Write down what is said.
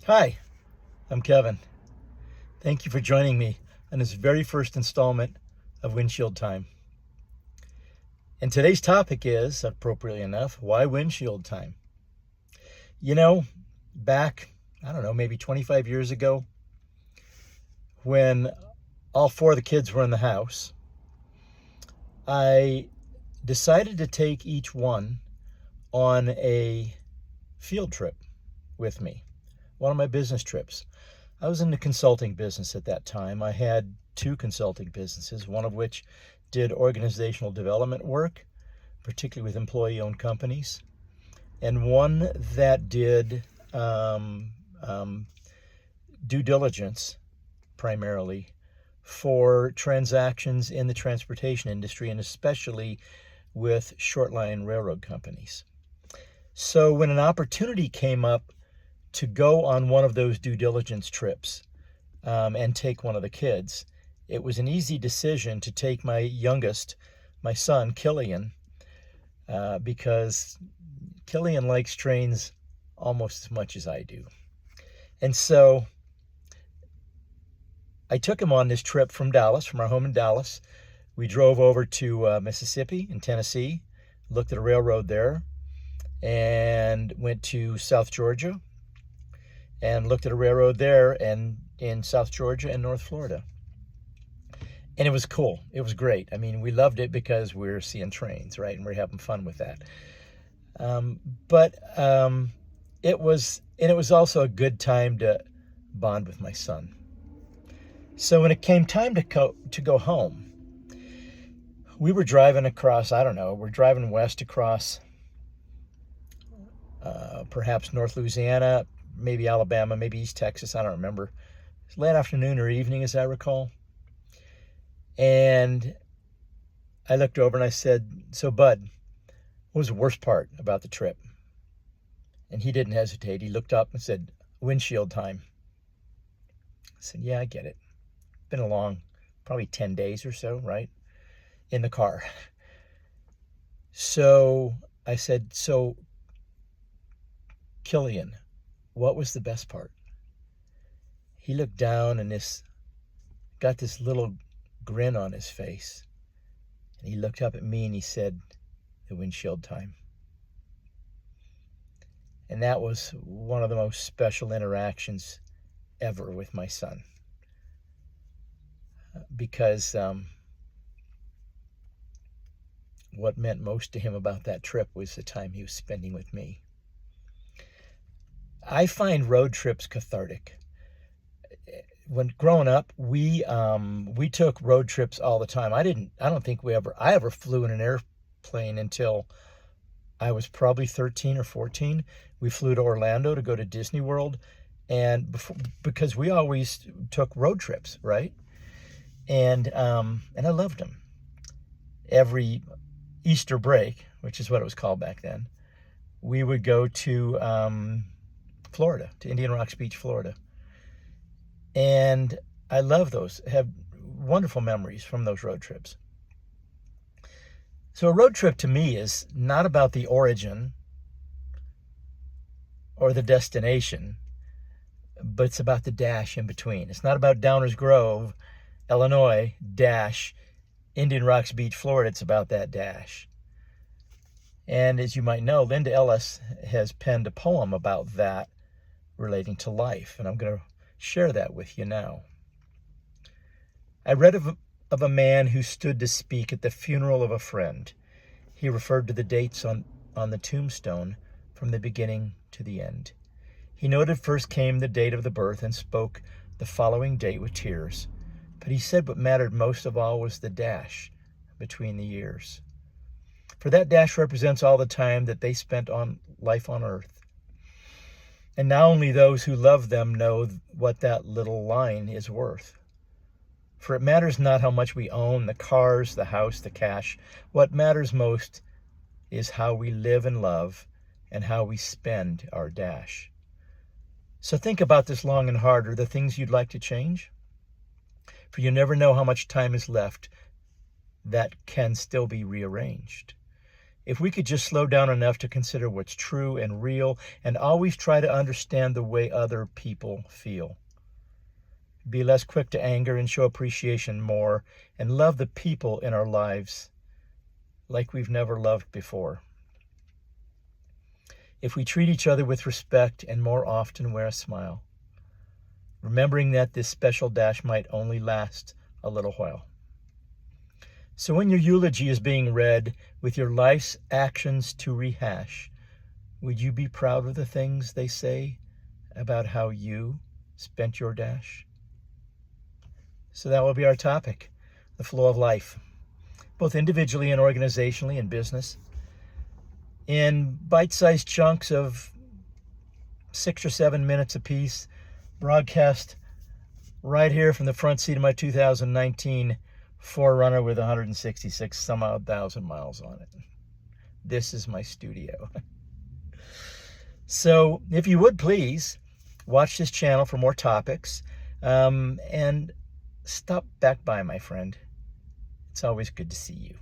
Hi, I'm Kevin. Thank you for joining me on this very first installment of Windshield Time. And today's topic is, appropriately enough, why windshield time? You know, back, I don't know, maybe 25 years ago, when all four of the kids were in the house, I decided to take each one on a field trip with me, one of my business trips. I was in the consulting business at that time. I had two consulting businesses, one of which did organizational development work, particularly with employee-owned companies, and one that did due diligence primarily for transactions in the transportation industry, and especially with short line railroad companies. So when an opportunity came up to go on one of those due diligence trips and take one of the kids, it was an easy decision to take my youngest, my son, Killian, because Killian likes trains almost as much as I do. And so I took him on this trip from Dallas, from our home in Dallas. We drove over to Mississippi and Tennessee, looked at a railroad there, and went to South Georgia and looked at a railroad there and in South Georgia and North Florida. And it was cool. It was great. I mean, we loved it because we were seeing trains, right? And we're having fun with that. But it was also a good time to bond with my son. So when it came time to go home, we were driving across, I don't know, we're driving west across perhaps North Louisiana, maybe Alabama, maybe East Texas, I don't remember. It's late afternoon or evening, as I recall. And I looked over and I said, "So, Bud, what was the worst part about the trip?" And he didn't hesitate. He looked up and said, "Windshield time." I said, "Yeah, I get it. Been a long, probably 10 days or so, right? In the car." So I said, "So, Killian, what was the best part?" He looked down and got this little grin on his face. And he looked up at me and he said, "The windshield time." And that was one of the most special interactions ever with my son. Because what meant most to him about that trip was the time he was spending with me. I find road trips cathartic. When growing up, we took road trips all the time. I don't think I ever flew in an airplane until I was probably 13 or 14. We flew to Orlando to go to Disney World, and because we always took road trips, right? And I loved them. Every Easter break, which is what it was called back then, we would go to Florida, to Indian Rocks Beach, Florida. And I love those, have wonderful memories from those road trips. So a road trip to me is not about the origin or the destination, but it's about the dash in between. It's not about Downers Grove, Illinois, dash, Indian Rocks Beach, Florida. It's about that dash. And as you might know, Linda Ellis has penned a poem about that relating to life, and I'm going to share that with you now. I read of a man who stood to speak at the funeral of a friend. He referred to the dates on the tombstone from the beginning to the end. He noted first came the date of the birth and spoke the following date with tears. But he said what mattered most of all was the dash between the years. For that dash represents all the time that they spent on life on earth. And now only those who love them know what that little line is worth. For it matters not how much we own, the cars, the house, the cash. What matters most is how we live and love and how we spend our dash. So think about this long and hard. Are there things you'd like to change? For you never know how much time is left that can still be rearranged. If we could just slow down enough to consider what's true and real and always try to understand the way other people feel. Be less quick to anger and show appreciation more, and love the people in our lives like we've never loved before. If we treat each other with respect and more often wear a smile, remembering that this special dash might only last a little while. So when your eulogy is being read with your life's actions to rehash, would you be proud of the things they say about how you spent your dash? So that will be our topic, the flow of life, both individually and organizationally in business, in bite-sized chunks of 6 or 7 minutes apiece, broadcast right here from the front seat of my 2019 4Runner with 166 some odd thousand miles on it. This is my studio. So if you would please watch this channel for more topics, and stop back by, my friend. It's always good to see you.